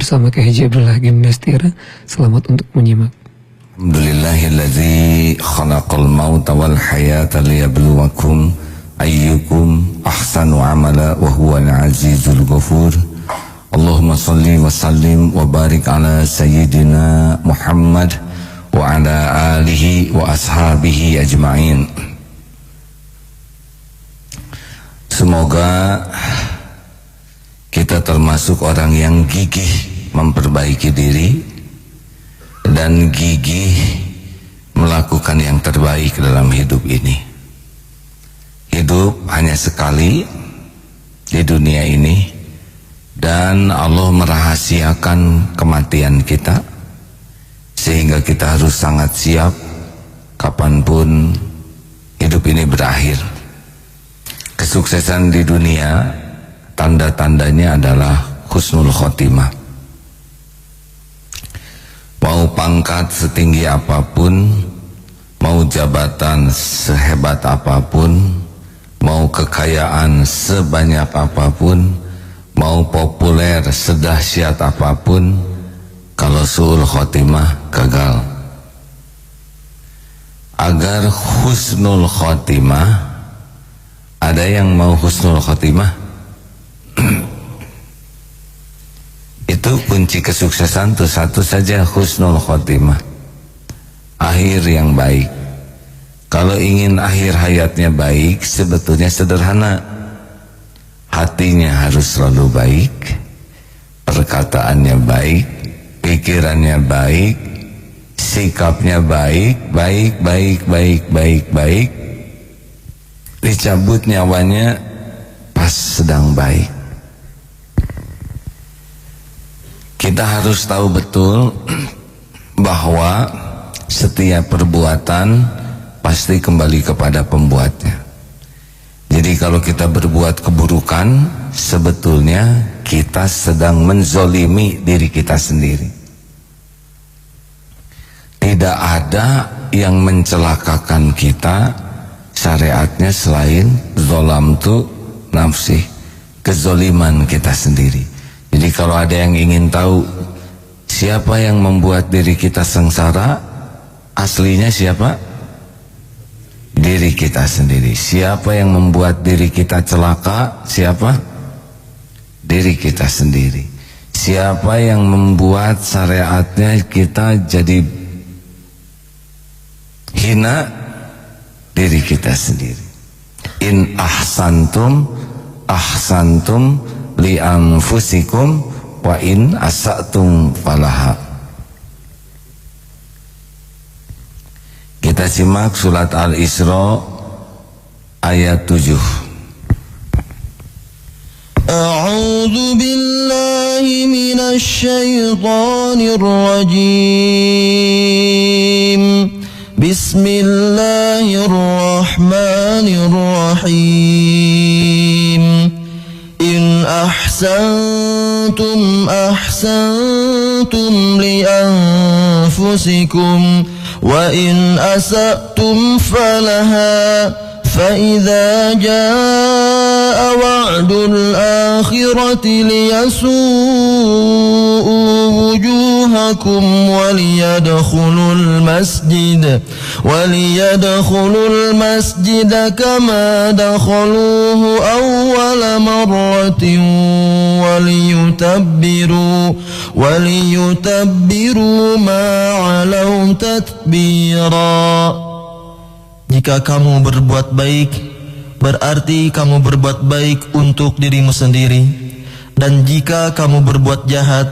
bersama Kiai Haji Abdul Hakim Nastira. Selamat untuk menyimak. Alhamdulillahilladzi khalaqal mauta wal hayata liyabluwakum ayyukum ahsanu amala wa huwal azizul ghafur. Allahumma salli wa sallim wa barik ala sayyidina Muhammad wa ala alihi wa ashabihi ajma'in. Semoga kita termasuk orang yang gigih memperbaiki diri dan gigih melakukan yang terbaik dalam hidup ini. Hidup hanya sekali di dunia ini, dan Allah merahasiakan kematian kita, sehingga kita harus sangat siap kapanpun hidup ini berakhir. Kesuksesan di dunia, tanda-tandanya adalah husnul khotimah. Mau pangkat setinggi apapun, mau jabatan sehebat apapun, mau kekayaan sebanyak apapun, mau populer sedahsyat apapun, kalau su'ul khotimah gagal. Agar husnul khotimah, ada yang mau husnul khotimah? Itu kunci kesuksesan itu satu saja, husnul khotimah, akhir yang baik. Kalau ingin akhir hayatnya baik, sebetulnya sederhana. Hatinya harus selalu baik, perkataannya baik, pikirannya baik, sikapnya baik, baik. Dicabut nyawanya pas sedang baik. Kita harus tahu betul bahwa setiap perbuatan pasti kembali kepada pembuatnya. Jadi kalau kita berbuat keburukan, sebetulnya kita sedang menzolimi diri kita sendiri. Tidak ada yang mencelakakan kita syariatnya selain zolamtu nafsi, kezoliman kita sendiri. Jadi kalau ada yang ingin tahu siapa yang membuat diri kita sengsara, aslinya siapa? Diri kita sendiri. Siapa yang membuat diri kita celaka? Siapa? Diri kita sendiri. Siapa yang membuat syariatnya kita jadi hina? Diri kita sendiri. In ahsantum li anfusikum wa in asatum falaha. Kita simak surat Al-Isra ayat 7. A'udzu billahi minasy syaithanir rajim. Bismillahirrahmanirrahim. In ahsantum li anfusikum wa in asatum falaha fa idza jaa wa'dul akhirati liyasu'u wujuhakum waliyadkhulul masjid kama dakhaluhu awwala marratin waliyutabbiru ma 'alaw tatbira. Jika kamu berbuat baik, berarti kamu berbuat baik untuk dirimu sendiri. Dan jika kamu berbuat jahat,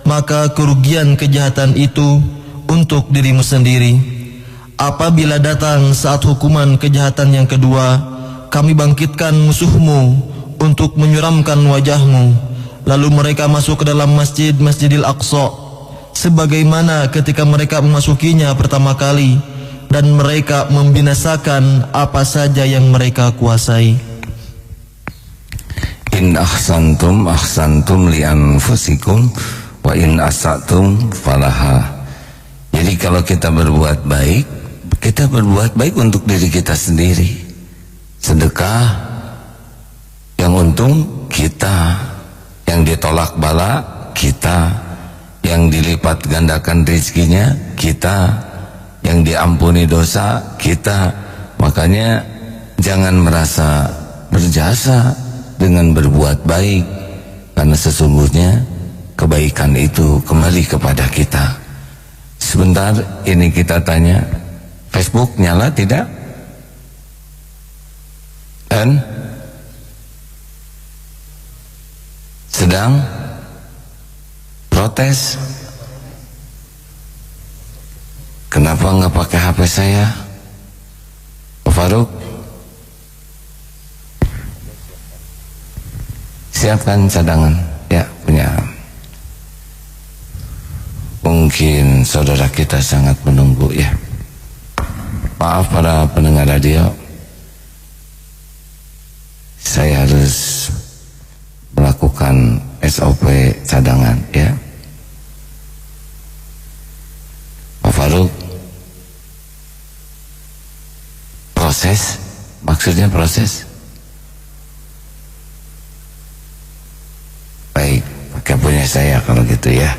maka kerugian kejahatan itu untuk dirimu sendiri. Apabila datang saat hukuman kejahatan yang kedua, kami bangkitkan musuhmu untuk menyuramkan wajahmu. Lalu mereka masuk ke dalam Masjidil Aqsa, sebagaimana ketika mereka memasukinya pertama kali, dan mereka membinasakan apa saja yang mereka kuasai. In ahsantum li anfusikum wa in asatum falaha. Jadi kalau kita berbuat baik, kita berbuat baik untuk diri kita sendiri. Sedekah yang untung kita, yang ditolak bala kita, melipat gandakan rezekinya kita, yang diampuni dosa kita. Makanya jangan merasa berjasa dengan berbuat baik, karena sesungguhnya kebaikan itu kembali kepada kita. Sebentar ini kita tanya, Facebook nyala tidak? Dan sedang protes. Kenapa nggak pakai HP saya, Pak Faruk? Siapkan cadangan, ya punya. Mungkin saudara kita sangat menunggu ya. Maaf para pendengar radio, saya harus melakukan SOP cadangan ya. Pak Faruk, proses, maksudnya proses. Baik, pakai punya saya kalau gitu ya.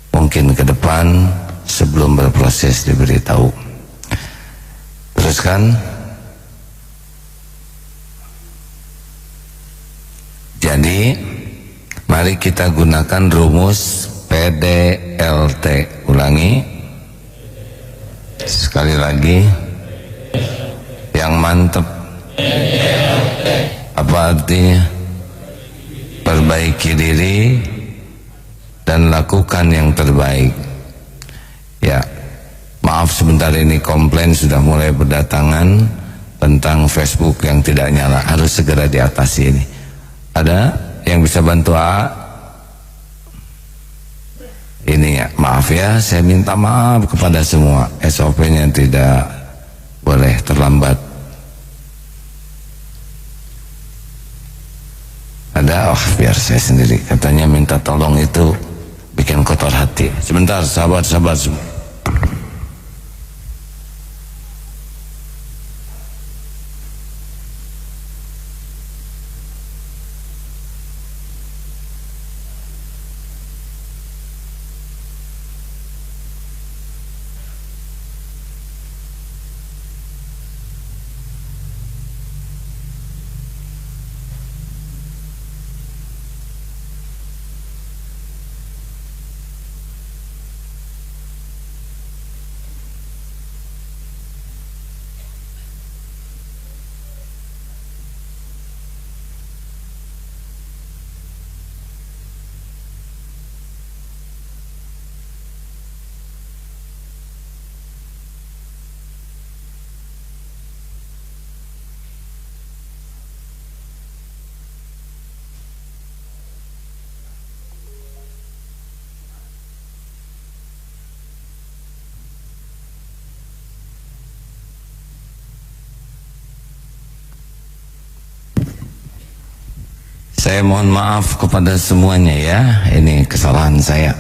Mungkin ke depan sebelum berproses diberitahu. Teruskan. Jadi mari kita gunakan rumus PDLT. Ulangi sekali lagi yang mantep. Apa artinya? Perbaiki diri dan lakukan yang terbaik. Ya, maaf sebentar ini komplain sudah mulai berdatangan tentang Facebook yang tidak nyala, harus segera diatasi ini. Ada yang bisa bantu AA? Ini ya, maaf ya, saya minta maaf kepada semua. SOP-nya tidak boleh terlambat. Ada, oh biar saya sendiri. Katanya minta tolong itu bikin kotor hati. Sebentar, sabar semua. Saya mohon maaf kepada semuanya ya, ini kesalahan saya.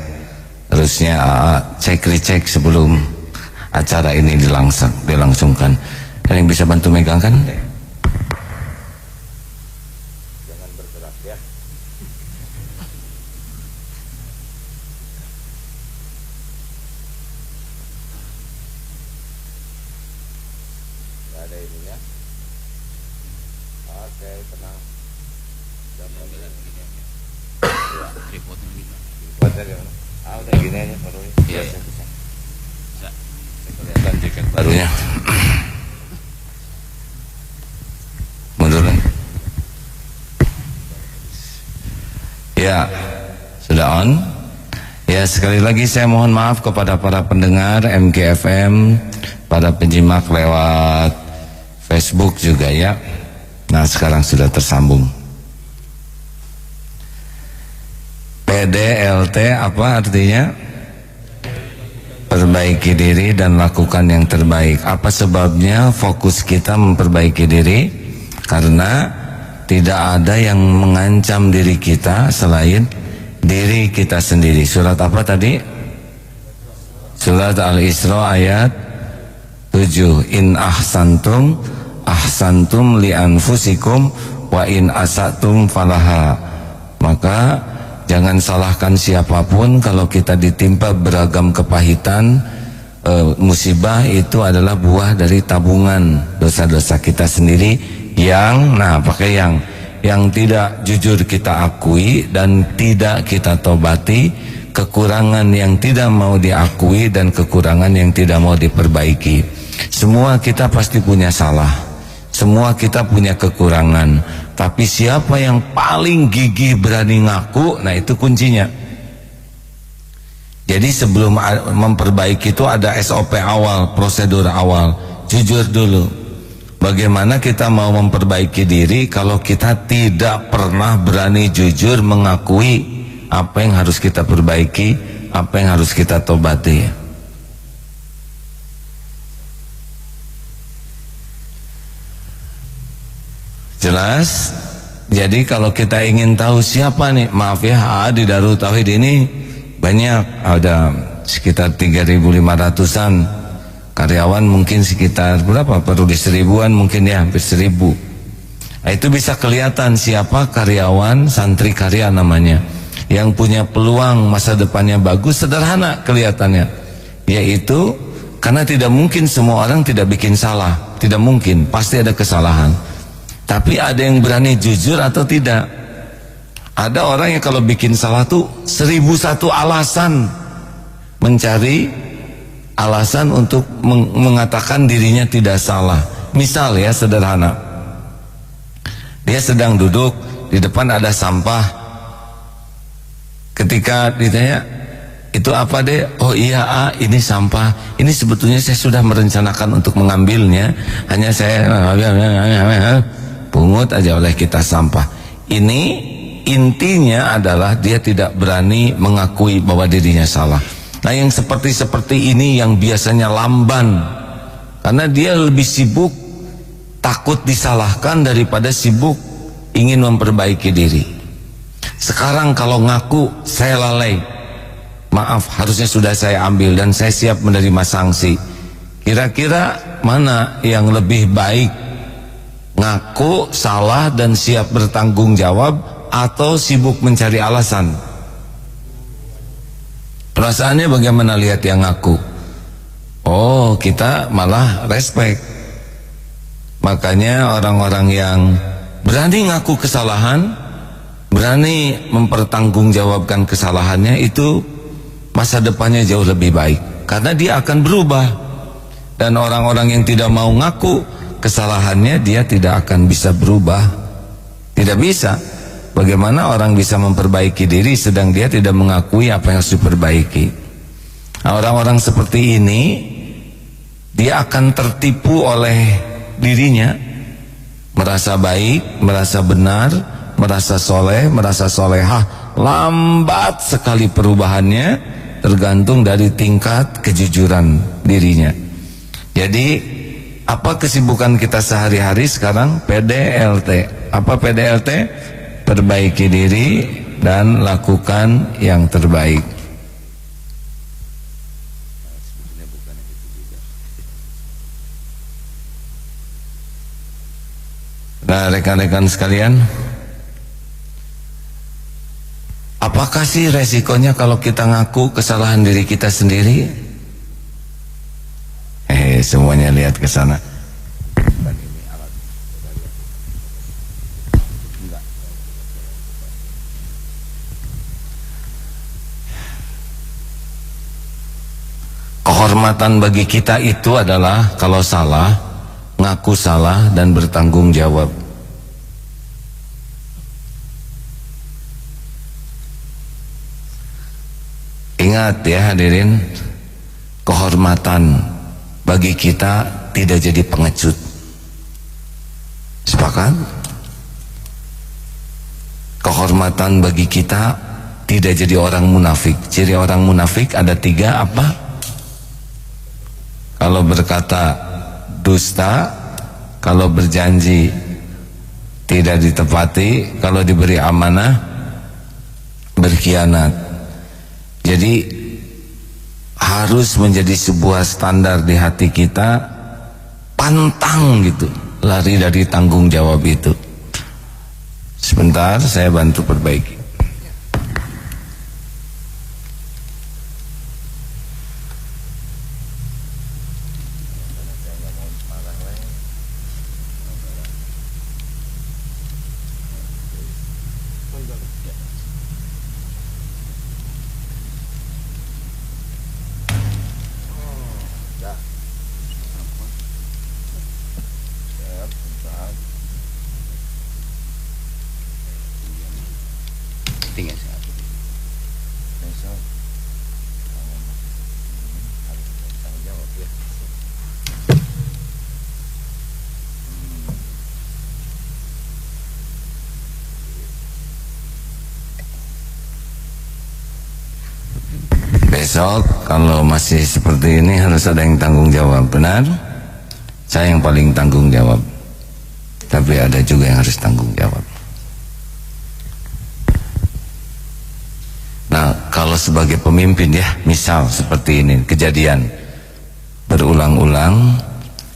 Harusnya cek-recek sebelum acara ini dilangsungkan. Ada yang bisa bantu megangkan? Jangan bergerak ya. Gak ada ininya. Oke, tenang. Udah gini aja barunya. Iya. Kelihatan jaket barunya. Mundur kan? Ya, sudah on. Ya, sekali lagi saya mohon maaf kepada para pendengar MGFM, para penyimak lewat Facebook juga ya. Nah, sekarang sudah tersambung. PDLT apa artinya? Perbaiki diri dan lakukan yang terbaik. Apa sebabnya fokus kita memperbaiki diri? Karena tidak ada yang mengancam diri kita selain diri kita sendiri. Surat apa tadi? Surat Al-Isra ayat 7. In ahsantum li anfusikum wa in asatum falaha. Maka Jangan salahkan siapapun kalau kita ditimpa beragam kepahitan. Musibah itu adalah buah dari tabungan dosa-dosa kita sendiri yang tidak jujur kita akui dan tidak kita tobati, kekurangan yang tidak mau diakui dan kekurangan yang tidak mau diperbaiki. Semua kita pasti punya salah, semua kita punya kekurangan, tapi siapa yang paling gigih berani ngaku, nah itu kuncinya. Jadi sebelum memperbaiki itu ada SOP awal, prosedur awal. Jujur dulu. Bagaimana kita mau memperbaiki diri kalau kita tidak pernah berani jujur mengakui apa yang harus kita perbaiki, apa yang harus kita tobati. Jelas? Jadi kalau kita ingin tahu siapa nih, maaf ya, di Darul Tauhid ini banyak, ada sekitar 3.500-an karyawan, mungkin sekitar berapa, perlu di 1000-an mungkin ya, hampir 1000. Nah, itu bisa kelihatan siapa karyawan santri karya namanya, yang punya peluang masa depannya bagus. Sederhana kelihatannya, yaitu karena tidak mungkin semua orang tidak bikin salah, tidak mungkin, pasti ada kesalahan, tapi ada yang berani jujur atau tidak. Ada orang yang kalau bikin salah tuh 1001 alasan, mencari alasan untuk mengatakan dirinya tidak salah. Misal ya, sederhana, dia sedang duduk di depan ada sampah. Ketika ditanya, itu apa deh? Oh iya, ini sampah. Ini sebetulnya saya sudah merencanakan untuk mengambilnya, hanya saya pungut aja oleh kita sampah. Ini intinya adalah dia tidak berani mengakui bahwa dirinya salah. Nah, yang seperti ini yang biasanya lamban, karena dia lebih sibuk takut disalahkan daripada sibuk ingin memperbaiki diri. Sekarang kalau ngaku, saya lalai, maaf, harusnya sudah saya ambil dan saya siap menerima sanksi. Kira-kira mana yang lebih baik? Ngaku salah dan siap bertanggung jawab, atau sibuk mencari alasan? Perasaannya bagaimana lihat yang ngaku? Oh, kita malah respect. Makanya orang-orang yang berani ngaku kesalahan, berani mempertanggungjawabkan kesalahannya, itu masa depannya jauh lebih baik, karena dia akan berubah. Dan orang-orang yang tidak mau ngaku kesalahannya, dia tidak akan bisa berubah. Tidak bisa. Bagaimana orang bisa memperbaiki diri sedang dia tidak mengakui apa yang harus diperbaiki? Nah, orang-orang seperti ini, dia akan tertipu oleh dirinya, merasa baik, merasa benar, merasa soleh, merasa solehah. Lambat sekali perubahannya, tergantung dari tingkat kejujuran dirinya. Jadi apa kesibukan kita sehari-hari sekarang? PDLT. Apa PDLT? Perbaiki diri dan lakukan yang terbaik. Nah, rekan-rekan sekalian, apakah sih resikonya kalau kita ngaku kesalahan diri kita sendiri? Semuanya lihat ke sana. Kehormatan bagi kita itu adalah kalau salah, ngaku salah dan bertanggung jawab. Ingat ya hadirin, kehormatan bagi kita tidak jadi pengecut. Sepakat? Kehormatan bagi kita tidak jadi orang munafik. Ciri orang munafik ada 3, apa? Kalau berkata dusta, kalau berjanji tidak ditepati, kalau diberi amanah berkhianat. Jadi harus menjadi sebuah standar di hati kita, pantang gitu, lari dari tanggung jawab itu. Sebentar saya bantu perbaiki. meeting ya. Besok harus tanggung jawab ya. Besok kalau masih seperti ini harus ada yang tanggung jawab, benar? Saya yang paling tanggung jawab, tapi ada juga yang harus tanggung jawab. Nah, kalau sebagai pemimpin ya, misal seperti ini kejadian berulang-ulang,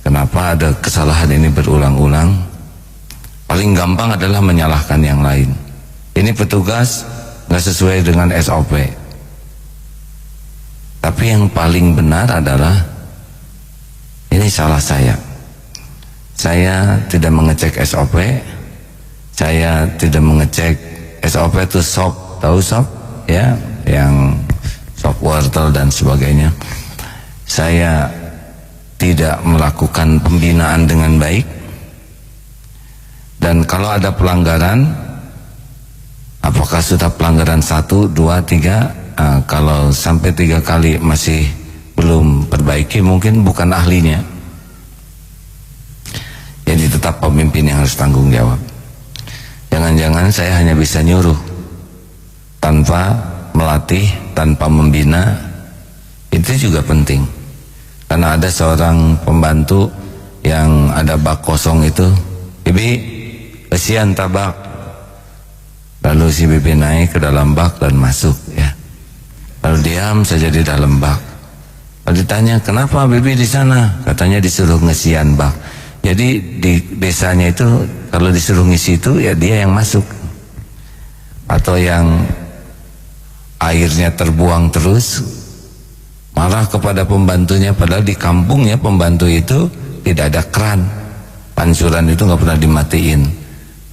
kenapa ada kesalahan ini berulang-ulang? Paling gampang adalah menyalahkan yang lain. Ini petugas nggak sesuai dengan SOP. Tapi yang paling benar adalah ini salah saya. Saya tidak mengecek SOP. Saya tidak mengecek SOP itu SOP, tahu SOP? Ya, yang SOP wortel dan sebagainya. Saya tidak melakukan pembinaan dengan baik. Dan kalau ada pelanggaran, apakah sudah pelanggaran 1, 2, 3? Kalau sampai 3 kali masih belum perbaiki, mungkin bukan ahlinya. Jadi tetap pemimpin yang harus tanggung jawab. Jangan-jangan saya hanya bisa nyuruh tanpa melatih, tanpa membina. Itu juga penting. Karena ada seorang pembantu yang ada bak kosong itu, "Bibi, kesian tabak." Lalu si bibi naik ke dalam bak dan masuk ya. Lalu diam saja di dalam bak. Lalu ditanya, "Kenapa bibi di sana?" Katanya disuruh ngesian bak. Jadi di desanya itu kalau disuruh ngisi itu ya dia yang masuk. Atau yang airnya terbuang terus marah kepada pembantunya, padahal di kampungnya pembantu itu tidak ada keran. Pancuran itu nggak pernah dimatiin.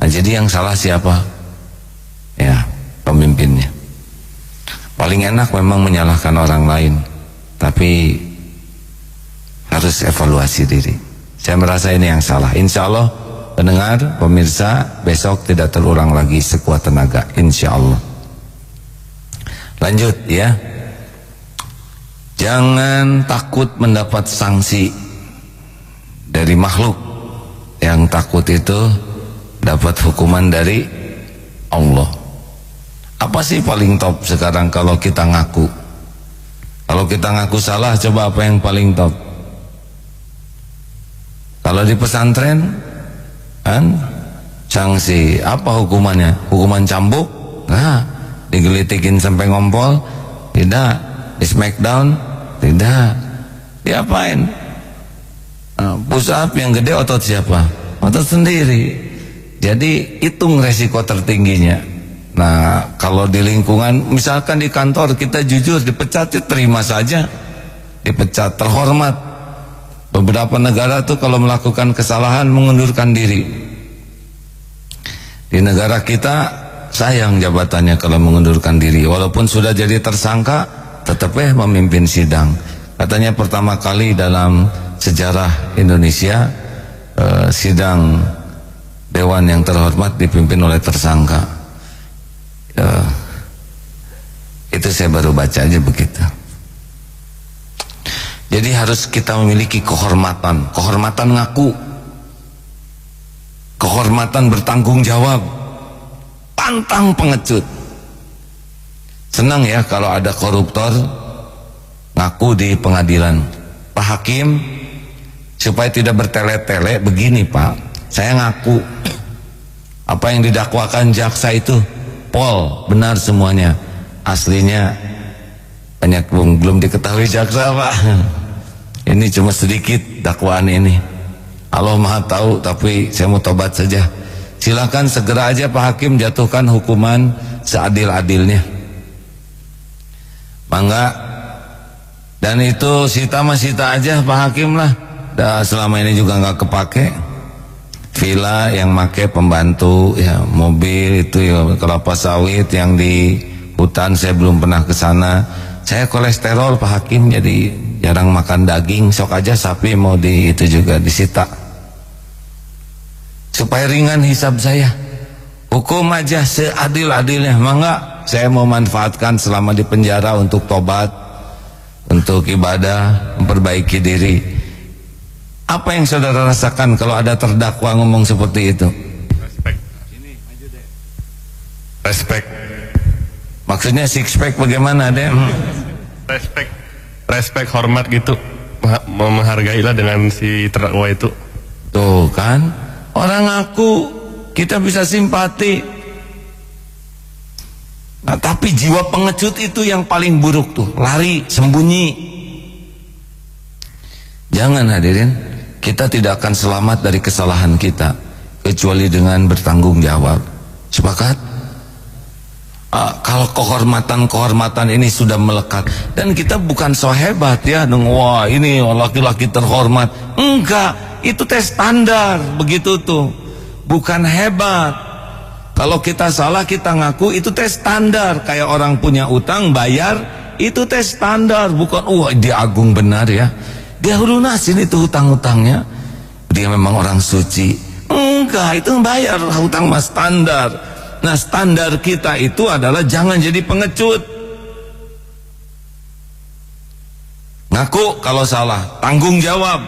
Nah, jadi yang salah siapa? Ya, pemimpinnya. Paling enak memang menyalahkan orang lain, tapi harus evaluasi diri. Saya merasa ini yang salah. Insya Allah pendengar, pemirsa, besok tidak terulang lagi sekuat tenaga, insya Allah. Lanjut ya. Jangan takut mendapat sanksi dari makhluk. Yang takut itu dapat hukuman dari Allah. Apa sih paling top sekarang kalau kita ngaku? Kalau kita ngaku salah, coba apa yang paling top? Kalau di pesantren kan sanksi, apa hukumannya? Hukuman cambuk? Nah, digelitikin sampai ngompol? Tidak. Di smackdown? Tidak. Diapain? Push up yang gede otot siapa? Otot sendiri. Jadi hitung resiko tertingginya. Nah, kalau di lingkungan, misalkan di kantor kita jujur, dipecat ya terima saja. Dipecat, terhormat. Beberapa negara tuh kalau melakukan kesalahan mengundurkan diri. Di negara kita sayang jabatannya kalau mengundurkan diri. Walaupun sudah jadi tersangka, tetap memimpin sidang. Katanya pertama kali dalam sejarah Indonesia sidang dewan yang terhormat dipimpin oleh tersangka. Itu saya baru baca aja begitu. Jadi harus kita memiliki kehormatan, kehormatan ngaku, kehormatan bertanggung jawab, pantang pengecut. Senang ya kalau ada koruptor ngaku di pengadilan. Pak Hakim, supaya tidak bertele-tele, begini Pak, saya ngaku apa yang didakwakan jaksa itu pol, benar semuanya. Aslinya banyak belum diketahui jaksa Pak. Ini cuma sedikit dakwaan ini. Allah Maha tahu, tapi saya mau tobat saja. Silakan segera aja Pak Hakim jatuhkan hukuman seadil-adilnya. Mangga. Dan itu sita aja Pak Hakim lah. Dah selama ini juga nggak kepake. Villa yang make pembantu, ya mobil itu ya kelapa sawit yang di hutan saya belum pernah ke sana. Saya kolesterol Pak Hakim, jadi jarang makan daging. Sok aja sapi mau di itu juga disita. Supaya ringan hisab saya. Hukum aja seadil-adilnya. Mangga saya mau manfaatkan selama di penjara untuk tobat, untuk ibadah, memperbaiki diri. Apa yang saudara rasakan kalau ada terdakwa ngomong seperti itu? Respect. Maksudnya six pack bagaimana deh? Respect, hormat gitu. Menghargailah dengan si terdakwa itu. Tuh kan, orang ngaku, kita bisa simpati. Nah, tapi jiwa pengecut itu yang paling buruk tuh, lari, sembunyi. Jangan hadirin, kita tidak akan selamat dari kesalahan kita kecuali dengan bertanggung jawab. Sepakat? Kalau kehormatan ini sudah melekat, dan kita bukan so hebat ya, wah ini laki-laki terhormat. Enggak, itu tes standar begitu tuh, bukan hebat. Kalau kita salah kita ngaku, itu tes standar. Kayak orang punya utang bayar, itu tes standar, bukan wah dia agung benar ya, dia lunasin itu hutang-hutangnya, dia memang orang suci. Enggak, itu bayar hutang mas standar. Nah, standar kita itu adalah jangan jadi pengecut. Ngaku kalau salah, tanggung jawab.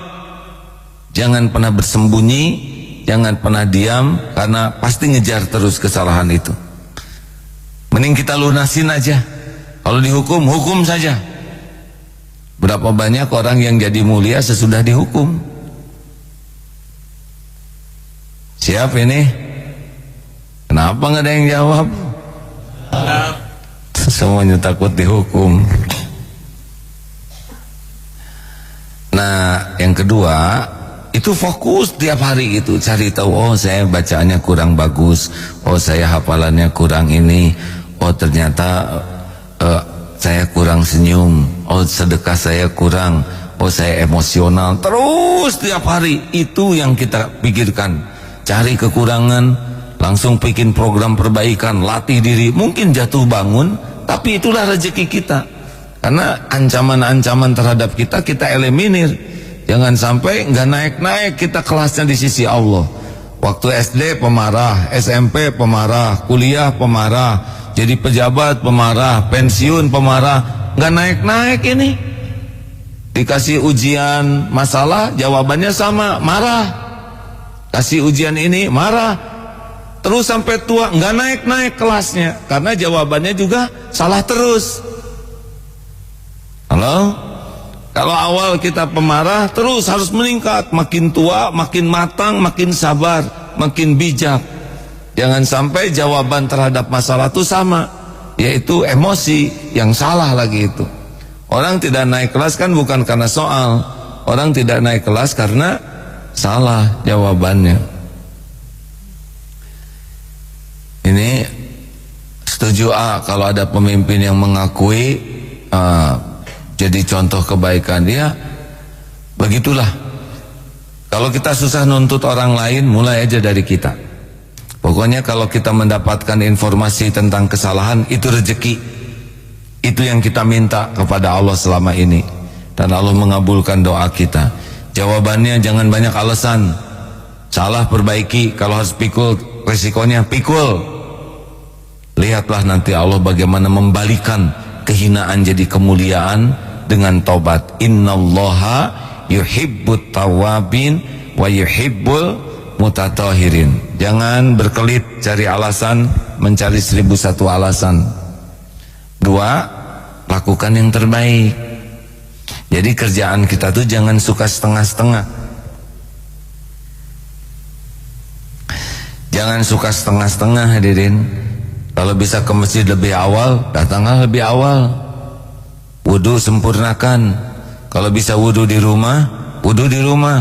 Jangan pernah bersembunyi, jangan pernah diam, karena pasti ngejar terus kesalahan itu. Mending kita lunasin aja. Kalau dihukum, hukum saja. Berapa banyak orang yang jadi mulia sesudah dihukum? Siap ini? Kenapa nggak ada yang jawab? Semuanya takut dihukum. Nah, yang kedua, itu fokus tiap hari itu cari tahu. Oh, saya bacaannya kurang bagus. Oh, saya hafalannya kurang ini. Oh, ternyata saya kurang senyum. Oh, sedekah saya kurang. Oh, saya emosional. Terus tiap hari itu yang kita pikirkan. Cari kekurangan, langsung bikin program perbaikan, latih diri. Mungkin jatuh bangun, tapi itulah rezeki kita. Karena ancaman-ancaman terhadap kita eliminir. Jangan sampai nggak naik-naik kita kelasnya di sisi Allah. Waktu SD pemarah, SMP pemarah, kuliah pemarah, jadi pejabat pemarah, pensiun pemarah, nggak naik-naik ini. Dikasih ujian masalah, jawabannya sama, marah. Kasih ujian ini, marah. Terus sampai tua nggak naik-naik kelasnya karena jawabannya juga salah terus. Halo? Kalau awal kita pemarah terus harus meningkat, makin tua makin matang, makin sabar, makin bijak. Jangan sampai jawaban terhadap masalah itu sama, yaitu emosi yang salah lagi itu. Orang tidak naik kelas kan bukan karena soal. Orang tidak naik kelas karena salah jawabannya. Ini setuju kalau ada pemimpin yang mengakui jadi contoh kebaikan dia. Begitulah. Kalau kita susah nuntut orang lain, mulai aja dari kita. Pokoknya kalau kita mendapatkan informasi tentang kesalahan, itu rezeki. Itu yang kita minta kepada Allah selama ini, dan Allah mengabulkan doa kita. Jawabannya jangan banyak alasan. Salah perbaiki, kalau harus pikul resikonya pikul. Lihatlah nanti Allah bagaimana membalikan kehinaan jadi kemuliaan dengan taubat. Innallaha yuhibbut tawabin wa yuhibbul mutatahhirin. Jangan berkelit cari alasan, mencari 1001 alasan. 2, lakukan yang terbaik. Jadi kerjaan kita tuh jangan suka setengah-setengah. Jangan suka setengah-setengah hadirin. Kalau bisa ke masjid lebih awal, datanglah lebih awal. Wudu sempurnakan. Kalau bisa wudu di rumah, wudu di rumah.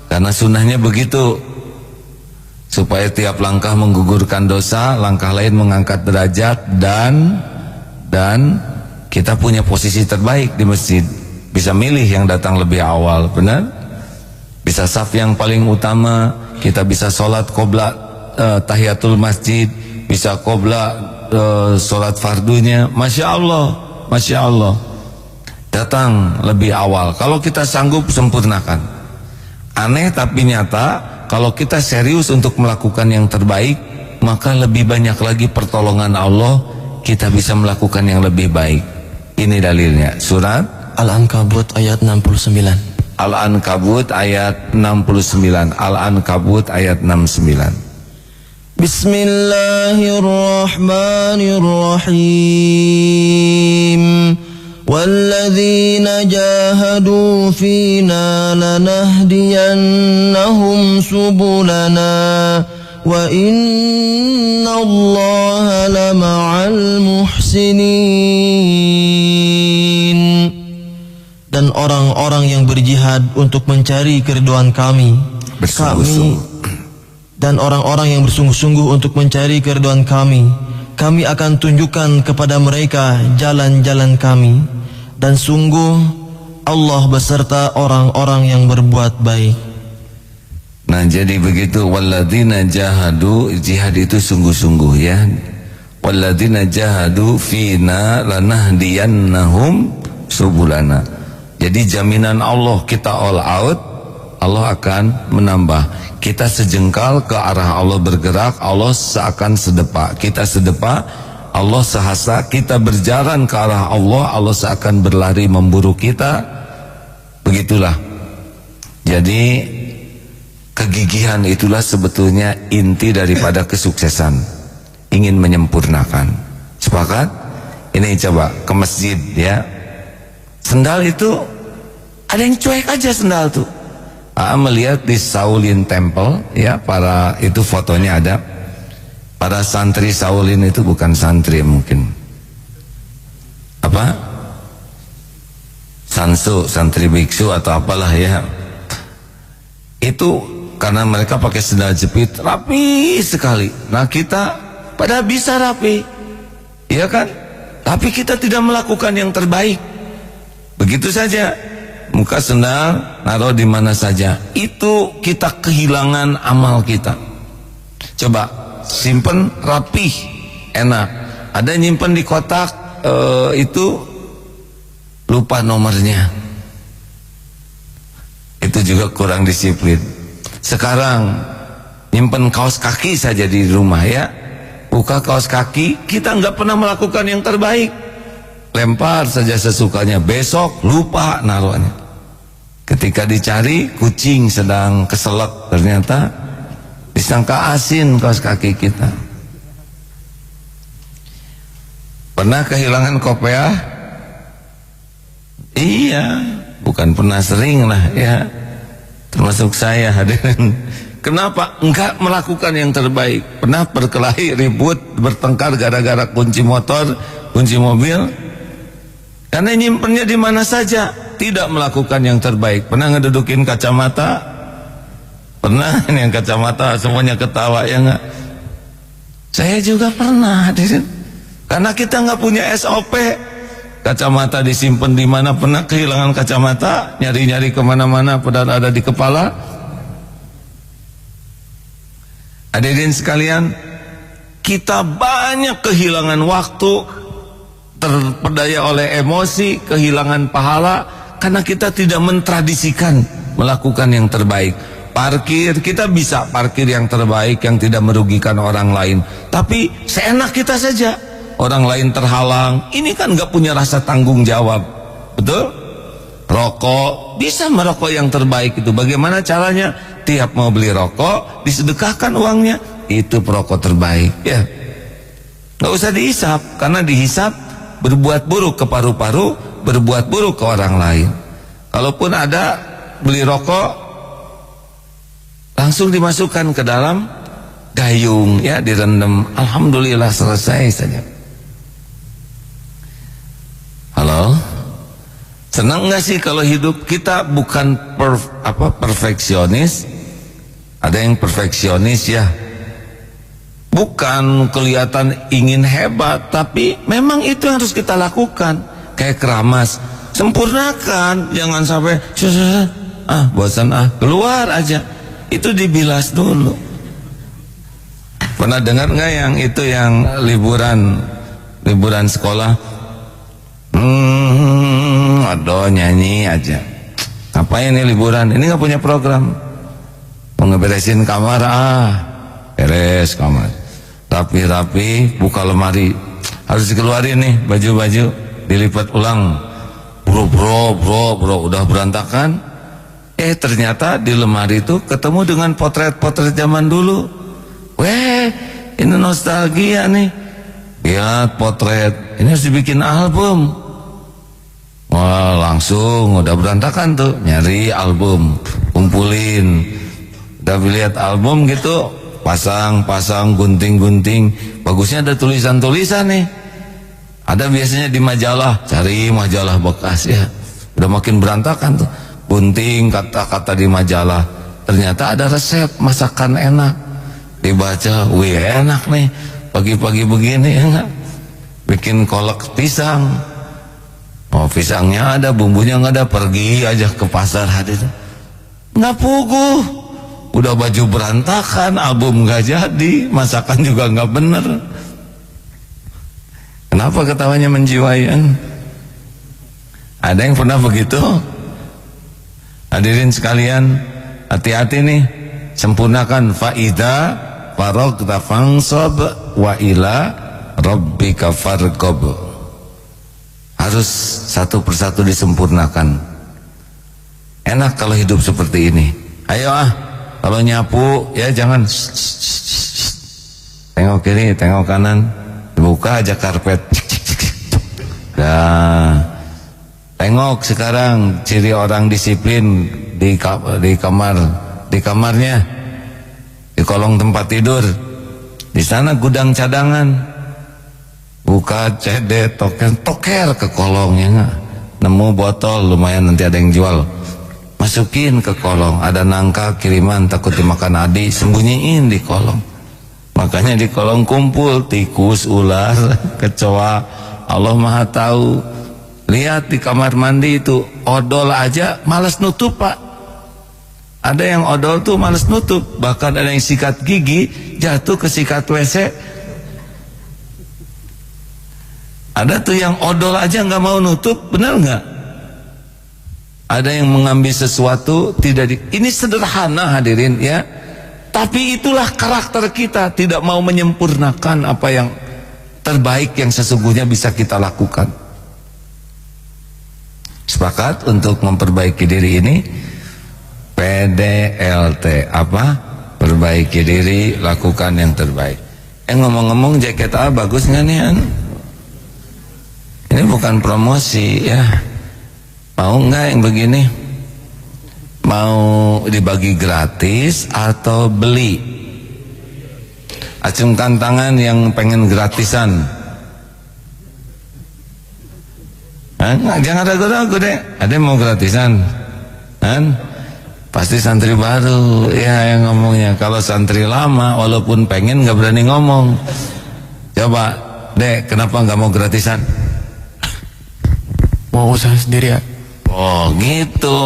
Karena sunnahnya begitu. Supaya tiap langkah menggugurkan dosa, langkah lain mengangkat derajat, dan kita punya posisi terbaik di masjid. Bisa milih yang datang lebih awal, benar? Bisa saf yang paling utama. Kita bisa sholat qobla tahiyatul masjid, bisa qobla sholat fardunya. Masya Allah, Masya Allah. Datang lebih awal. Kalau kita sanggup, sempurnakan. Aneh tapi nyata, kalau kita serius untuk melakukan yang terbaik, maka lebih banyak lagi pertolongan Allah kita bisa melakukan yang lebih baik. Ini dalilnya, surat Al-Ankabut ayat 69. Al-Ankabut ayat 69. Al-Ankabut ayat 69. Bismillahirrahmanirrahim. Walladzina jahadu fina lanahdiyannahum subulana wa innallaha lama'al muhsinin. Dan orang-orang yang berjihad untuk mencari keridhaan kami, dan orang-orang yang bersungguh-sungguh untuk mencari keridhaan kami akan tunjukkan kepada mereka jalan-jalan kami, dan sungguh Allah beserta orang-orang yang berbuat baik. Nah, jadi begitu, walladzina jahadu, jihad itu sungguh-sungguh ya. Walladzina jahadu fina lanahdiyannahum subulana. Jadi jaminan Allah, kita all out, Allah akan menambah. Kita sejengkal ke arah Allah bergerak, Allah seakan sedepa. Kita sedepa, Allah sehasta. Kita berjalan ke arah Allah, Allah seakan berlari memburu kita. Begitulah. Jadi kegigihan itulah sebetulnya inti daripada kesuksesan. Ingin menyempurnakan. Sepakat? Ini coba ke masjid ya. Sendal itu ada yang cuek aja sendal tuh. Melihat di Shaolin Temple ya, para itu fotonya ada. Para santri Shaolin itu bukan santri mungkin. Apa? Sansu, santri biksu atau apalah ya. Itu karena mereka pakai sendal jepit rapi sekali. Nah, kita pada bisa rapi. Iya kan? Tapi kita tidak melakukan yang terbaik. Begitu saja. Muka sendal naruh di mana saja, itu kita kehilangan amal kita. Coba simpen rapih, enak. Ada nyimpen di kotak itu lupa nomornya, itu juga kurang disiplin. Sekarang nyimpen kaos kaki saja di rumah ya, buka kaos kaki, kita nggak pernah melakukan yang terbaik. Lempar saja sesukanya, besok lupa naruhnya. Ketika dicari, kucing sedang keselak, ternyata disangka asin kaos kaki kita. Pernah kehilangan kopiah? Iya, bukan pernah, sering lah ya. Termasuk saya hadirin. Kenapa? Enggak melakukan yang terbaik. Pernah berkelahi, ribut, bertengkar gara-gara kunci motor, kunci mobil. Karena nyimpennya di mana saja, tidak melakukan yang terbaik. Pernah ngedudukin kacamata? Pernah. Ini yang kacamata semuanya ketawa ya enggak? Saya juga pernah hadirin. Karena kita nggak punya SOP. Kacamata disimpan di mana? Pernah kehilangan kacamata, nyari-nyari kemana-mana padahal ada di kepala. Hadirin sekalian, kita banyak kehilangan waktu, terpedaya oleh emosi, kehilangan pahala karena kita tidak mentradisikan melakukan yang terbaik. Parkir, kita bisa parkir yang terbaik yang tidak merugikan orang lain, tapi seenak kita saja. Orang lain terhalang, ini kan gak punya rasa tanggung jawab. Betul? Rokok, bisa merokok yang terbaik itu. Bagaimana caranya? Tiap mau beli rokok, disedekahkan uangnya. Itu perokok terbaik ya. Gak usah dihisap, karena dihisap berbuat buruk ke paru-paru, berbuat buruk ke orang lain. Kalaupun ada beli rokok, langsung dimasukkan ke dalam gayung ya, direndam. Alhamdulillah, selesai saja. Halo, senang nggak sih kalau hidup kita bukan perfeksionis? Ada yang perfeksionis ya, bukan kelihatan ingin hebat, tapi memang itu yang harus kita lakukan. Kayak keramas, sempurnakan, jangan sampai bosan keluar aja. Itu dibilas dulu. Pernah dengar nggak yang itu, yang liburan sekolah? Aduh, nyanyi aja. Ngapain ini liburan? Ini nggak punya program. Mau ngeberesin kamar, beres kamar. Rapi-rapi, buka lemari. harus dikeluarin nih baju-baju, dilipat ulang. Bro, udah berantakan. Ternyata di lemari itu ketemu dengan potret-potret zaman dulu. Weh, ini nostalgia nih. Lihat potret, ini harus dibikin album. Wah, langsung udah berantakan tuh, nyari album, kumpulin. Udah lihat album gitu, pasang gunting-gunting. Bagusnya ada tulisan-tulisan nih. Ada biasanya di majalah, cari majalah bekas ya. Udah makin berantakan tuh, gunting kata-kata di majalah. Ternyata ada resep masakan enak. Dibaca, wih enak nih, pagi-pagi begini ya enggak? Bikin kolak pisang. Oh, pisangnya ada, bumbunya nggak ada, pergi aja ke pasar hadir. Nggak puguh. Udah baju berantakan, album nggak jadi, masakan juga nggak bener. Kenapa ketawanya menjiwai kan? Ada yang pernah begitu? Hadirin sekalian, hati-hati nih, sempurnakan faida faragta fansab wa ila rabbika farqab. Harus satu persatu disempurnakan. Enak kalau hidup seperti ini. Ayo kalau nyapu ya jangan tengok kiri, tengok kanan, buka aja karpet. Dah. Tengok sekarang ciri orang disiplin di kamarnya, di kolong tempat tidur. Di sana gudang cadangan. Buka CD, toker ke kolong ya nggak? Nemu botol lumayan nanti ada yang jual. Masukin ke kolong, ada nangka kiriman takut dimakan adik, sembunyiin di kolong. Makanya di kolong kumpul tikus, ular, kecoa. Allah Maha tahu. Lihat di kamar mandi itu odol aja malas nutup pak. Ada yang odol tuh malas nutup, bahkan ada yang sikat gigi jatuh ke sikat WC. Ada tuh yang odol aja nggak mau nutup, benar nggak? Ada yang mengambil sesuatu tidak ini sederhana hadirin ya. Tapi itulah karakter kita, tidak mau menyempurnakan apa yang terbaik yang sesungguhnya bisa kita lakukan. Sepakat untuk memperbaiki diri ini. PDLT apa? Perbaiki diri, lakukan yang terbaik. Ngomong-ngomong jaket bagus nggak nih an? Ini bukan promosi ya. Mau nggak yang begini? Mau dibagi gratis atau beli? Acungkan tangan yang pengen gratisan. Jangan ragu-ragu deh. Ada yang mau gratisan? Kan? Pasti santri baru ya yang ngomongnya. Kalau santri lama walaupun pengen nggak berani ngomong. Coba dek, kenapa nggak mau gratisan? Mau usaha sendiri ya. Oh gitu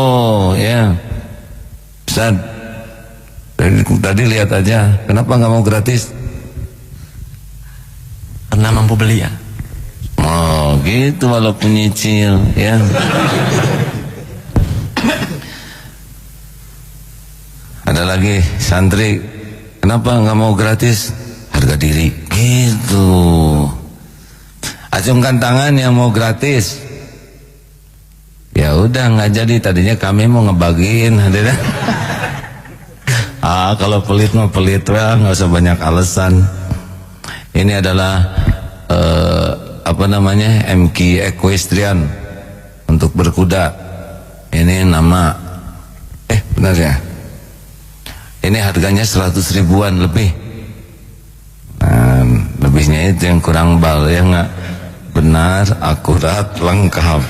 ya. Ustaz, tadi lihat aja, kenapa nggak mau gratis? Karena mampu beli ya. Oh gitu, walaupun nyicil ya. Ada lagi santri, kenapa nggak mau gratis? Harga diri gitu. Acungkan tangan yang mau gratis. Ya udah nggak jadi, tadinya kami mau ngebagiin hadirin. Kalau pelit mah pelit, nggak usah banyak alasan. Ini adalah apa namanya, MQ Equestrian untuk berkuda. Ini nama benar ya. Ini harganya 100 ribuan lebih. Nah, lebihnya itu yang kurang bal ya nggak? Benar, akurat, lengkap.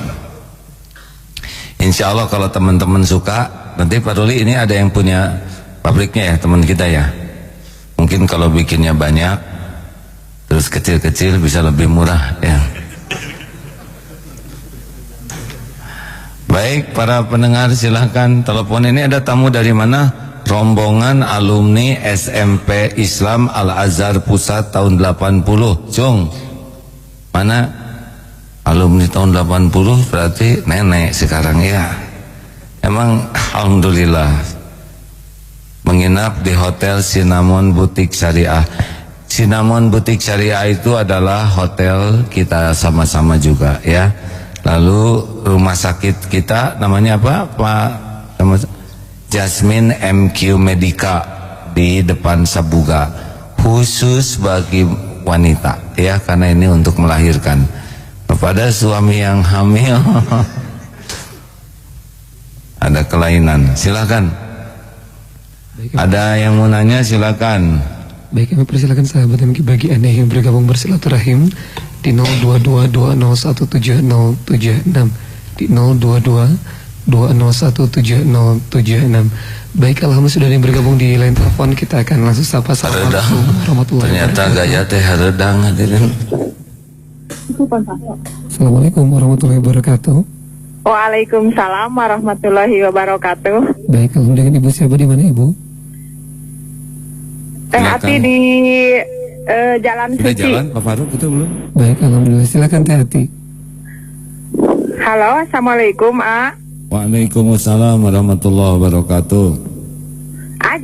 Insya Allah kalau teman-teman suka, nanti Pak Ruli ini ada yang punya pabriknya ya, teman kita ya. Mungkin kalau bikinnya banyak, terus kecil-kecil bisa lebih murah ya. Baik para pendengar, silahkan telepon. Ini ada tamu dari mana? Rombongan alumni SMP Islam Al-Azhar Pusat tahun 80. Cung, mana? Alumni tahun 80 berarti nenek sekarang ya. Emang alhamdulillah menginap di Hotel Cinnamon Butik Syariah. Cinnamon Butik Syariah itu adalah hotel kita sama-sama juga ya. Lalu rumah sakit kita namanya apa Pak? Jasmine MQ Medica di depan Sabuga, khusus bagi wanita ya, karena ini untuk melahirkan. Kepada suami yang hamil ada kelainan, silakan. Ada yang mau nanya, silakan. Baik, kami persilakan sahabat MG bagi Anda yang bergabung bersilaturahim di 0222017076 di 0222017076. Baik, alhamdulillah sudah ada yang bergabung di line telepon. Kita akan langsung sapa. Assalamualaikum warahmatullahi Ternyata wabarakatuh. gaya teh hareudang hadirin. Assalamualaikum warahmatullahi wabarakatuh. Waalaikumsalam warahmatullahi wabarakatuh. Baik, alhamdulillah, dengan Ibu siapa, di mana Ibu? Teh Ati di Jalan Sudah Suci. jalan Pak Faruk itu belum? Baik, alhamdulillah, silakan Teh Ati. Halo, assalamualaikum A. Waalaikumsalam warahmatullahi wabarakatuh.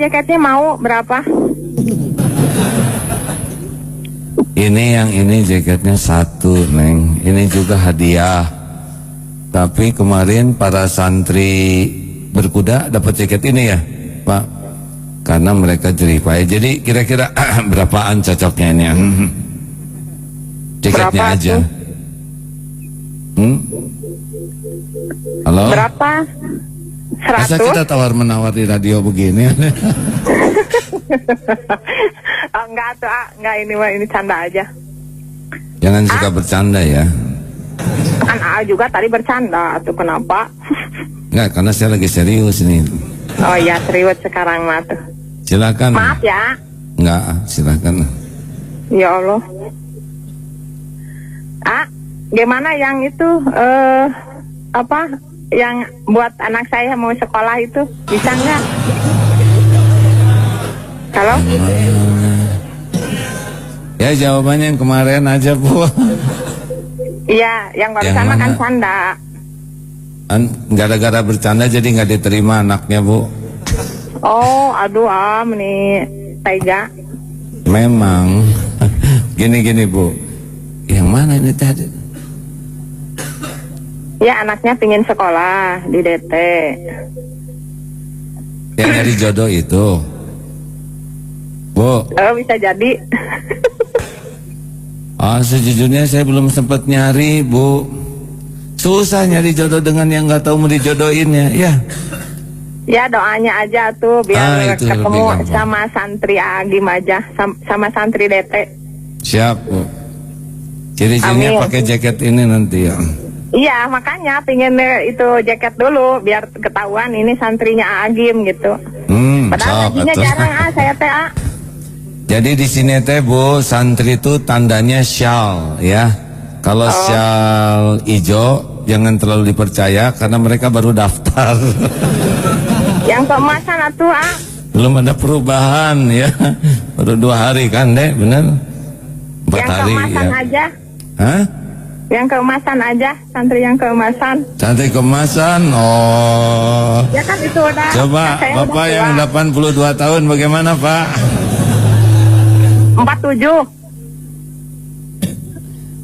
Jaketnya mau berapa? Ini yang ini jaketnya satu, Neng. Ini juga hadiah. Tapi kemarin para santri berkuda dapat jaket ini ya, Pak. Karena mereka jerih payah. Jadi kira-kira berapaan cocoknya ini? Jaketnya Berapa aja. tuh? Halo? Berapa? Masa 100? kita tawar-menawar di radio begini? Oh, enggak tuh A, enggak, ini canda aja. Jangan suka bercanda ya. Kan A juga tadi bercanda tuh, kenapa? Enggak, karena saya lagi serius nih. Oh iya, serius sekarang mah tuh. Silakan. Maaf ya. Enggak, silakan. Ya Allah. Gimana yang itu apa yang buat anak saya mau sekolah itu, bisa nggak? Halo? Ya jawabannya yang kemarin aja Bu. Iya, yang barusan Yang makan mana? canda. Gara-gara bercanda jadi nggak diterima anaknya Bu. Oh, aduh nih tega. Memang. Gini Bu. Yang mana ini tadi? Ya, anaknya pingin sekolah di DT. Yang nyari jodoh itu. Bu. Oh, bisa jadi. Sejujurnya saya belum sempat nyari Bu. Susah nyari jodoh dengan yang nggak tahu mau dijodohinnya ya. Ya, doanya aja tuh biar Itu ketemu lebih gampang. sama santri Agim aja, sama santri DT. Siap Bu. Ciri-cirinya Amin. pakai jaket ini nanti ya. Iya, makanya pingin itu jaket dulu biar ketahuan ini santrinya Agim gitu. Padahal Sok, gajinya atuh. jarang saya teh Jadi di sini teh Bu, santri itu tandanya syal ya. Kalau syal ijo jangan terlalu dipercaya karena mereka baru daftar. Yang keemasan atuh Belum ada perubahan ya. Baru 2 hari kan Dek, bener? 4 yang hari keemasan ya. aja. Hah? Yang keemasan aja, santri yang keemasan. Santri kemasan. Oh. Ya kan itu udah. Coba saya Bapak udah yang 82 tahun bagaimana Pak? 47.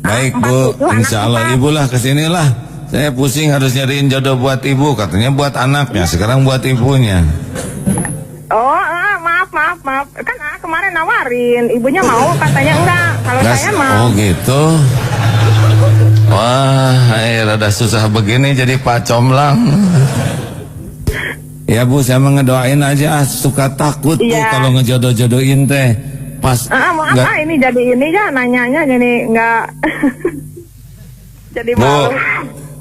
Baik Bu, 47 anak insya Allah Bapak. Ibu lah kesinilah. Saya pusing harus nyariin jodoh buat Ibu. Katanya buat anaknya, sekarang buat ibunya. Oh, maaf. Kan kemarin nawarin, ibunya mau, katanya enggak. Kalau saya mau. Oh gitu. Wah, rada susah begini jadi Pak Comlang. Ya Bu, saya ngedoain aja. Suka takut Bu Iya. kalau ngejodoh-jodohin teh. Pas Maaf nggak- ini jadi ini ya nanyanya jadi enggak. Jadi Bu, malu.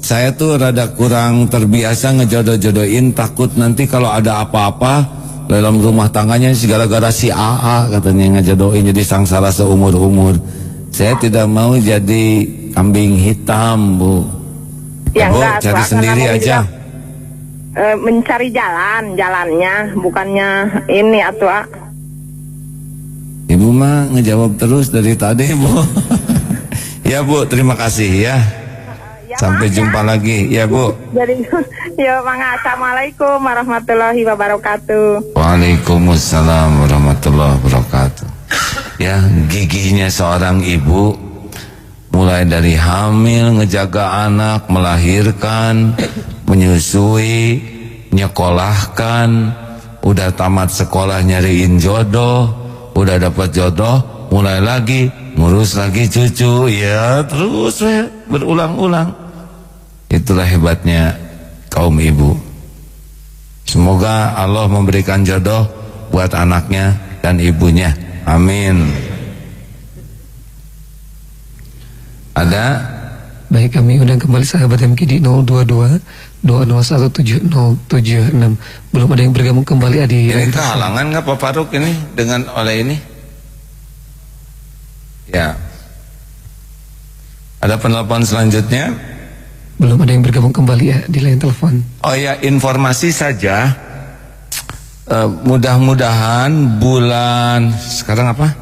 saya tuh rada kurang terbiasa ngejodoh-jodohin. Takut nanti kalau ada apa-apa dalam rumah tangganya gara-gara si AA katanya ngejodohin jadi sangsara seumur-umur. Saya tidak mau jadi kambing hitam Bu. Ya Bu, enggak, cari Pak, sendiri karena aja. mencari jalannya, bukannya ini atuh. Ibu mah ngejawab terus dari tadi Bu. Ya Bu, terima kasih ya. Ya, Sampai maaf jumpa lagi ya Bu. Jadi ya mangga, assalamualaikum warahmatullahi wabarakatuh. Waalaikumsalam warahmatullahi wabarakatuh. Ya, gigihnya seorang ibu mulai dari hamil, ngejaga anak, melahirkan, menyusui, nyekolahkan, udah tamat sekolah nyariin jodoh, udah dapat jodoh, mulai lagi ngurus lagi cucu, ya terus berulang-ulang. Itulah hebatnya kaum ibu. Semoga Allah memberikan jodoh buat anaknya dan ibunya. Amin. Ada? Baik, kami undang kembali sahabat MK di 022 2017076. Belum ada yang bergabung kembali Adi. Ini kehalangan nggak Pak Faruk ini dengan oleh ini? Ya. Ada penelpon selanjutnya? Belum ada yang bergabung kembali ya di line telepon. Oh ya, informasi saja. Mudah-mudahan bulan sekarang apa?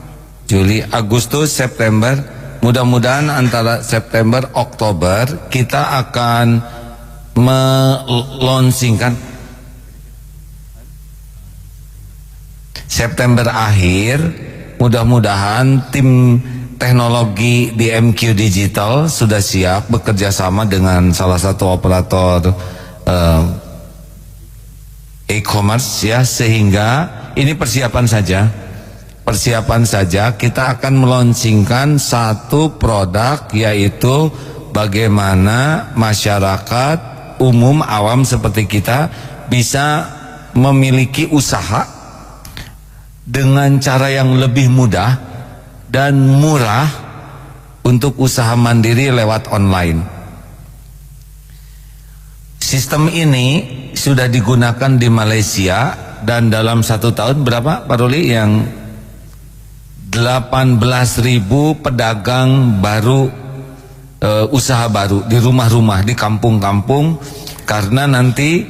Juli, Agustus, September. Mudah-mudahan antara September, Oktober kita akan melaunchingkan. September akhir, mudah-mudahan tim teknologi di MQ Digital sudah siap bekerja sama dengan salah satu operator e-commerce ya, sehingga ini persiapan saja kita akan melaunchingkan satu produk, yaitu bagaimana masyarakat umum awam seperti kita bisa memiliki usaha dengan cara yang lebih mudah dan murah untuk usaha mandiri lewat online. Sistem ini sudah digunakan di Malaysia dan dalam 1 tahun berapa Pak Ruli yang 18.000 pedagang baru, usaha baru di rumah-rumah, di kampung-kampung, karena nanti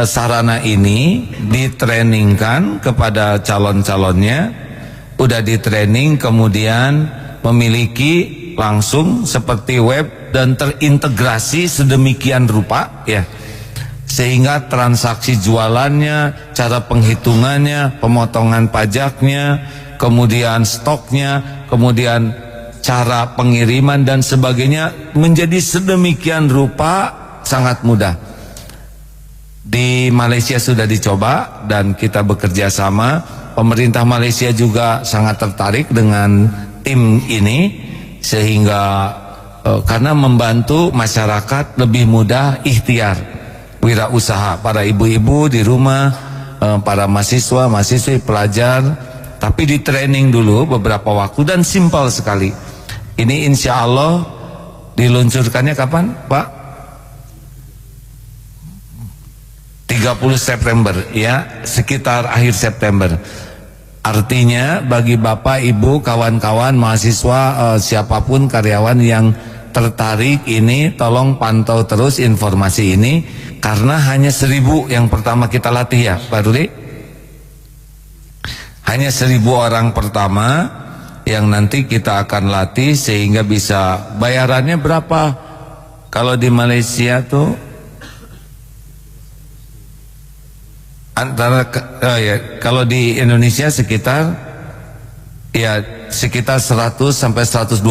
sarana ini ditrainingkan kepada calon-calonnya, udah ditraining kemudian memiliki langsung seperti web dan terintegrasi sedemikian rupa ya, sehingga transaksi jualannya, cara penghitungannya, pemotongan pajaknya, kemudian stoknya, kemudian cara pengiriman dan sebagainya menjadi sedemikian rupa sangat mudah. Di Malaysia sudah dicoba dan kita bekerja sama. Pemerintah Malaysia juga sangat tertarik dengan tim ini, sehingga karena membantu masyarakat lebih mudah ikhtiar wirausaha, para ibu-ibu di rumah, para mahasiswa, mahasiswi, pelajar, tapi di training dulu beberapa waktu dan simpel sekali. Ini insya Allah diluncurkannya kapan Pak? 30 September ya, sekitar akhir September. Artinya bagi Bapak, Ibu, kawan-kawan, mahasiswa, siapapun karyawan yang tertarik ini, tolong pantau terus informasi ini, karena hanya 1.000 yang pertama kita latih ya Pak Rudi. Hanya 1.000 orang pertama yang nanti kita akan latih, sehingga bisa bayarannya berapa. Kalau di Malaysia tuh antara kalau di Indonesia sekitar 100 sampai 125.000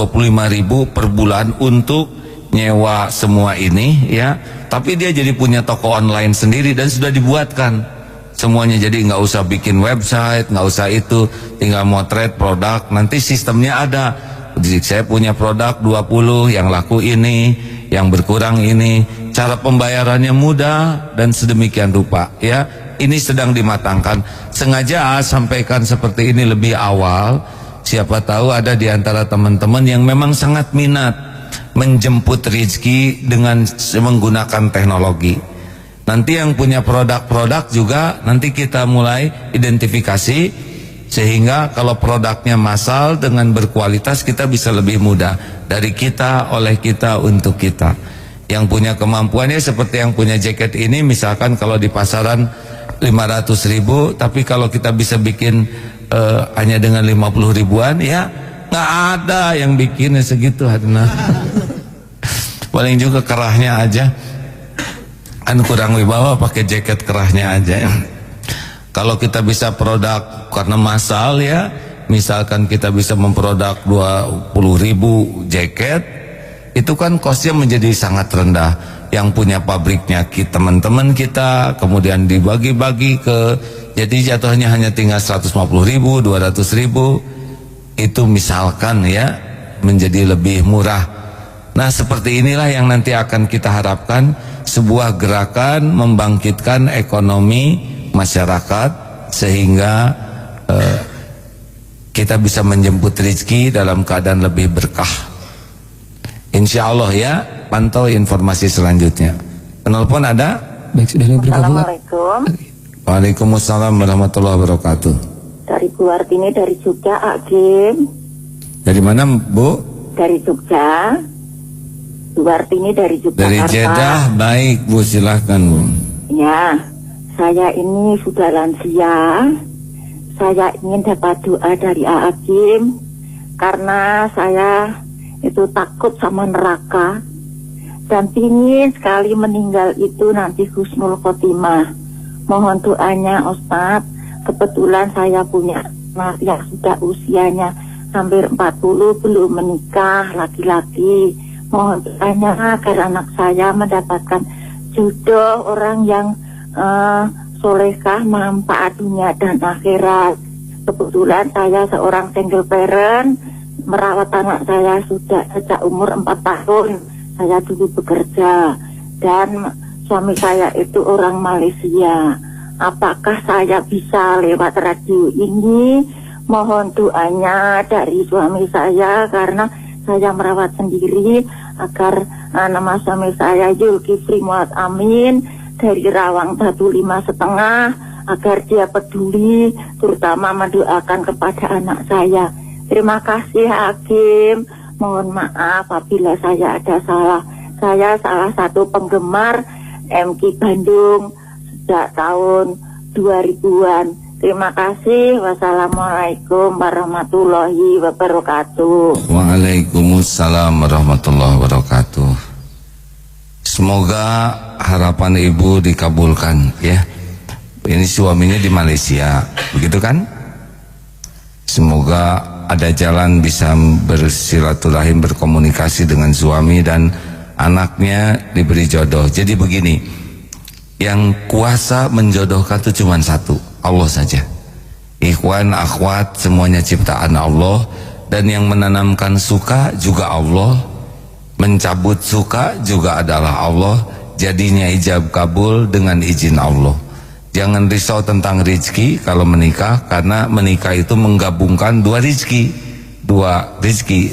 per bulan untuk nyewa semua ini ya. Tapi dia jadi punya toko online sendiri dan sudah dibuatkan semuanya, jadi nggak usah bikin website, nggak usah itu, tinggal motret produk, nanti sistemnya ada. Jadi saya punya produk 20, yang laku ini, yang berkurang ini, cara pembayarannya mudah dan sedemikian rupa ya. Ini sedang dimatangkan. Sengaja sampaikan seperti ini lebih awal. Siapa tahu ada di antara teman-teman yang memang sangat minat menjemput rezeki dengan menggunakan teknologi. Nanti yang punya produk-produk juga nanti kita mulai identifikasi, sehingga kalau produknya massal dengan berkualitas kita bisa lebih mudah, dari kita, oleh kita, untuk kita. Yang punya kemampuannya seperti yang punya jaket ini, misalkan kalau di pasaran 500.000, tapi kalau kita bisa bikin hanya dengan 50 ribuan ya, nggak ada yang bikinnya segitu. Nah, paling juga kerahnya aja kan kurang wibawa, pakai jaket kerahnya aja. Kalau kita bisa produk karena massal ya, misalkan kita bisa memproduk 20.000 jaket, itu kan kosnya menjadi sangat rendah. Yang punya pabriknya teman-teman kita, kemudian dibagi-bagi jadi jatuhnya hanya tinggal 150.000, 200.000, itu misalkan ya, menjadi lebih murah. Nah seperti inilah yang nanti akan kita harapkan, sebuah gerakan membangkitkan ekonomi masyarakat sehingga kita bisa menjemput rezeki dalam keadaan lebih berkah. Insya Allah ya, pantau informasi selanjutnya. Penelpon ada? Baik, sudah bergabung. Assalamualaikum. Waalaikumsalam warahmatullahi wabarakatuh. Dari Bu Wartini dari Jogja, Agim. Dari mana Bu? Dari Jogja. Bu Wartini dari Jogja. Dari Jeddah, baik Bu, silahkan Bu. Ya, saya ini sudah lansia. Saya ingin dapat doa dari Agim karena saya itu takut sama neraka dan ingin sekali meninggal itu nanti husnul khotimah. Mohon doanya Ustadz. Kebetulan saya punya anak yang sudah usianya hampir 40 belum menikah, laki-laki. Mohon doanya agar anak saya mendapatkan jodoh orang yang solehah, manfaat dunia dan akhirat. Kebetulan saya seorang single parent, merawat anak saya sudah sejak umur 4 tahun. Saya dulu bekerja dan suami saya itu orang Malaysia. Apakah saya bisa lewat radio ini? Mohon doanya dari suami saya karena saya merawat sendiri agar nama suami saya Zulkifli Muhammad Amin dari Rawang Batu 5,5, agar dia peduli terutama mendoakan kepada anak saya. Terima kasih Hakim. Mohon maaf apabila saya ada salah. Saya salah satu penggemar MK Bandung sejak tahun 2000-an. Terima kasih. Wassalamualaikum warahmatullahi wabarakatuh. Waalaikumsalam warahmatullahi wabarakatuh. Semoga harapan ibu dikabulkan ya. Ini suaminya di Malaysia, begitu kan? Semoga ada jalan bisa bersilaturahim, berkomunikasi dengan suami dan anaknya diberi jodoh. Jadi begini, yang kuasa menjodohkan itu cuma satu, Allah saja. Ikhwan, akhwat, semuanya ciptaan Allah. Dan yang menanamkan suka juga Allah, mencabut suka juga adalah Allah. Jadinya ijab kabul dengan izin Allah. Jangan risau tentang rizki kalau menikah, karena menikah itu menggabungkan dua rizki.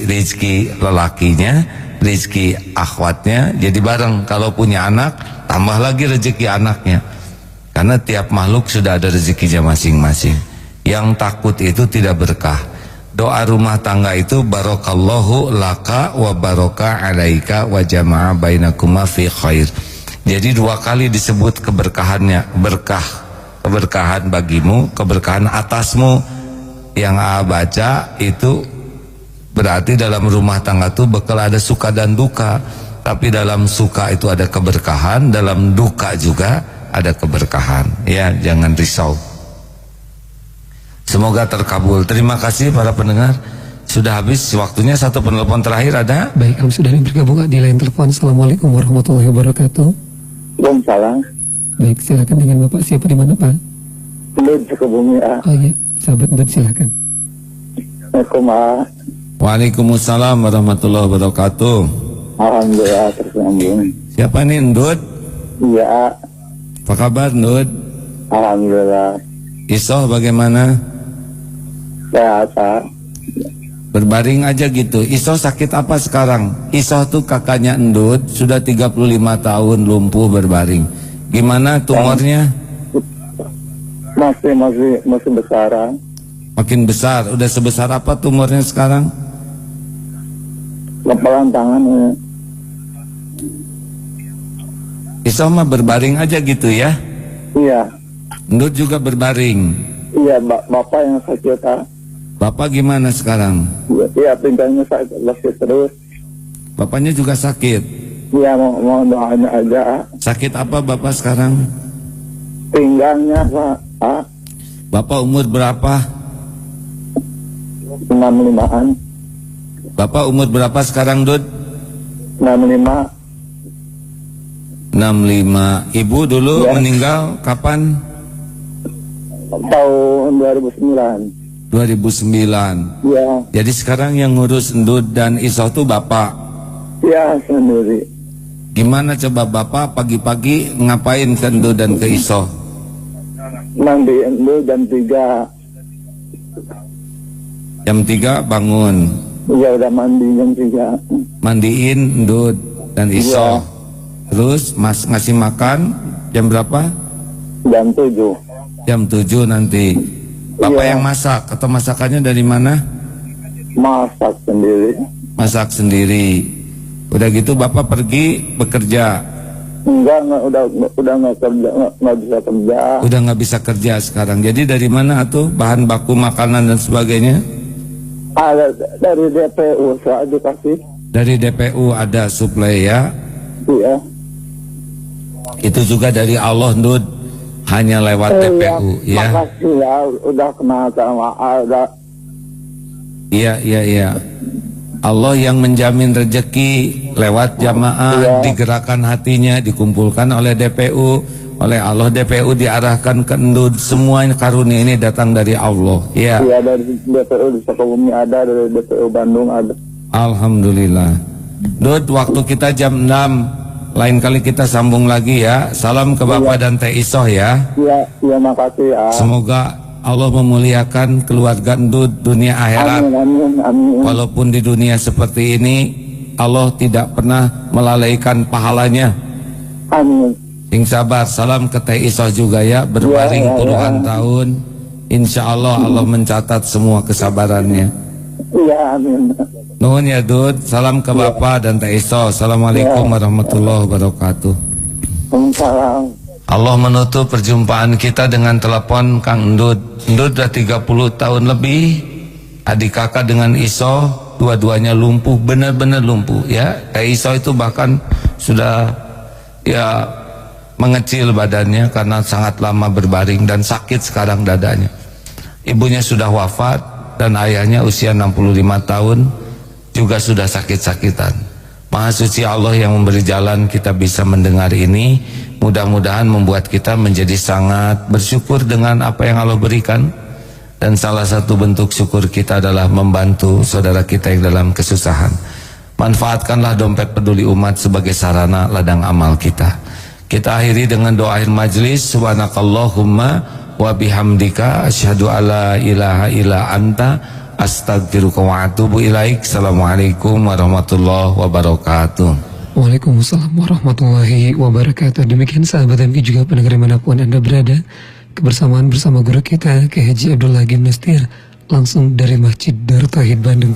Rizki lelakinya, rizki akhwatnya, jadi bareng. Kalau punya anak, tambah lagi rezeki anaknya. Karena tiap makhluk sudah ada rezekinya masing-masing. Yang takut itu tidak berkah. Doa rumah tangga itu barakallahu laka wa baraka alaika wa jama'a bainakuma fi khair. Jadi 2 kali disebut keberkahannya, keberkahan bagimu, keberkahan atasmu. Yang baca itu berarti dalam rumah tangga itu bakal ada suka dan duka. Tapi dalam suka itu ada keberkahan, dalam duka juga ada keberkahan. Ya, jangan risau. Semoga terkabul. Terima kasih para pendengar. Sudah habis waktunya, satu penelpon terakhir ada. Baik, kami sudah bergabung di line telepon. Assalamualaikum warahmatullahi wabarakatuh. Waalaikumsalam. Baik, silakan dengan Bapak. Siapa di mana Pak? Belum Sukabumi. Oh iya, sahabat Bud, silakan. Waalaikumsalam warahmatullahi wabarakatuh. Alhamdulillah tersambung. Siapa nih, Ndud? Iya. Apa kabar, Ndud? Alhamdulillah. Isoh bagaimana? Sehat. Berbaring aja gitu. Isoh sakit apa sekarang? Isoh tuh kakaknya Ndud, sudah 35 tahun lumpuh berbaring. Gimana tumornya? Masih besar. Makin besar. Udah sebesar apa tumornya sekarang? Kepalan tangan. Isoh mah berbaring aja gitu ya? Iya. Ndud juga berbaring. Iya, bapak yang sakit. Bapak gimana sekarang? Iya, pinggangnya sakit terus. Bapaknya juga sakit. Iya, mau doanya aja. Sakit apa Bapak sekarang? Pinggangnya, Pak. Bapak umur berapa? 65-an. Bapak umur berapa sekarang, Dud? 65. 65. Ibu dulu Ya. meninggal kapan? Tahun 2009. 2009. Ya, Jadi sekarang yang ngurus Ndud dan Isoh tuh Bapak. ya sendiri. Gimana coba Bapak pagi-pagi ngapain ke Ndud dan ke Isoh? Mandiin dulu jam 3. Jam 3 bangun, Ya udah mandi jam 3. mandiin Ndud dan Isoh. Iya. Terus ngasih makan jam berapa? Jam 7. Jam 7 nanti. Bapak Iya. yang masak atau masakannya dari mana? Masak sendiri. Masak sendiri. Udah gitu Bapak pergi bekerja. Enggak, udah nggak kerja, nggak bisa kerja. Udah nggak bisa kerja sekarang. Jadi dari mana tuh bahan baku makanan dan sebagainya? Ada dari DPU saya dikasih. Dari DPU ada suplai ya. Iya. Itu juga dari Allah, Ndud. Hanya lewat DPU ya. Makasih ya, udah kenal sama ada. Iya. Allah yang menjamin rezeki lewat jamaah, Iya. digerakkan hatinya, dikumpulkan oleh DPU, oleh Allah. DPU diarahkan ke Ndud. Semua karunia ini datang dari Allah. Ya, Iya, dari DPU di Sukabumi ada, dari DPU Bandung ada. alhamdulillah. Ndud, waktu kita jam 6. Lain kali kita sambung lagi ya. Salam ke Bapak dan Teh Isoh ya. Iya, makasih ya. Semoga Allah memuliakan keluarga Ndud dunia akhirat. Amin. Walaupun di dunia seperti ini Allah tidak pernah melalaikan pahalanya. Amin. Sing sabar. Salam ke Teh Isoh juga ya. Berbaring Ya. puluhan tahun. Insya Allah Allah mencatat semua kesabarannya. Iya, amin. Nuhun ya Dud. Salam ke Bapak dan Teh Isoh. Assalamualaikum warahmatullahi wabarakatuh. Waalaikumsalam. Allah menutup perjumpaan kita dengan telepon Kang Ndud. Ndud udah 30 tahun lebih. Adik kakak dengan Isoh, dua-duanya lumpuh, benar-benar lumpuh ya. Teh Isoh itu bahkan sudah ya mengecil badannya karena sangat lama berbaring dan sakit sekarang dadanya. Ibunya sudah wafat dan ayahnya usia 65 tahun juga sudah sakit-sakitan. Maha suci Allah yang memberi jalan kita bisa mendengar ini. Mudah-mudahan membuat kita menjadi sangat bersyukur dengan apa yang Allah berikan. Dan salah satu bentuk syukur kita adalah membantu saudara kita yang dalam kesusahan. Manfaatkanlah dompet peduli umat sebagai sarana ladang amal kita. Kita akhiri dengan doa akhir majlis. Subhanakallahumma wa bihamdika asyhadu alla ilaha illa anta astagfiruka wa atubu ilaik. Assalamualaikum warahmatullahi wabarakatuh. Waalaikumsalam warahmatullahi wabarakatuh. Demikian sahabat MK juga pendengar dimanapun Anda berada, kebersamaan bersama guru kita Kiai Haji Abdullah Gimnastir langsung dari Masjid Darut Tauhid Bandung.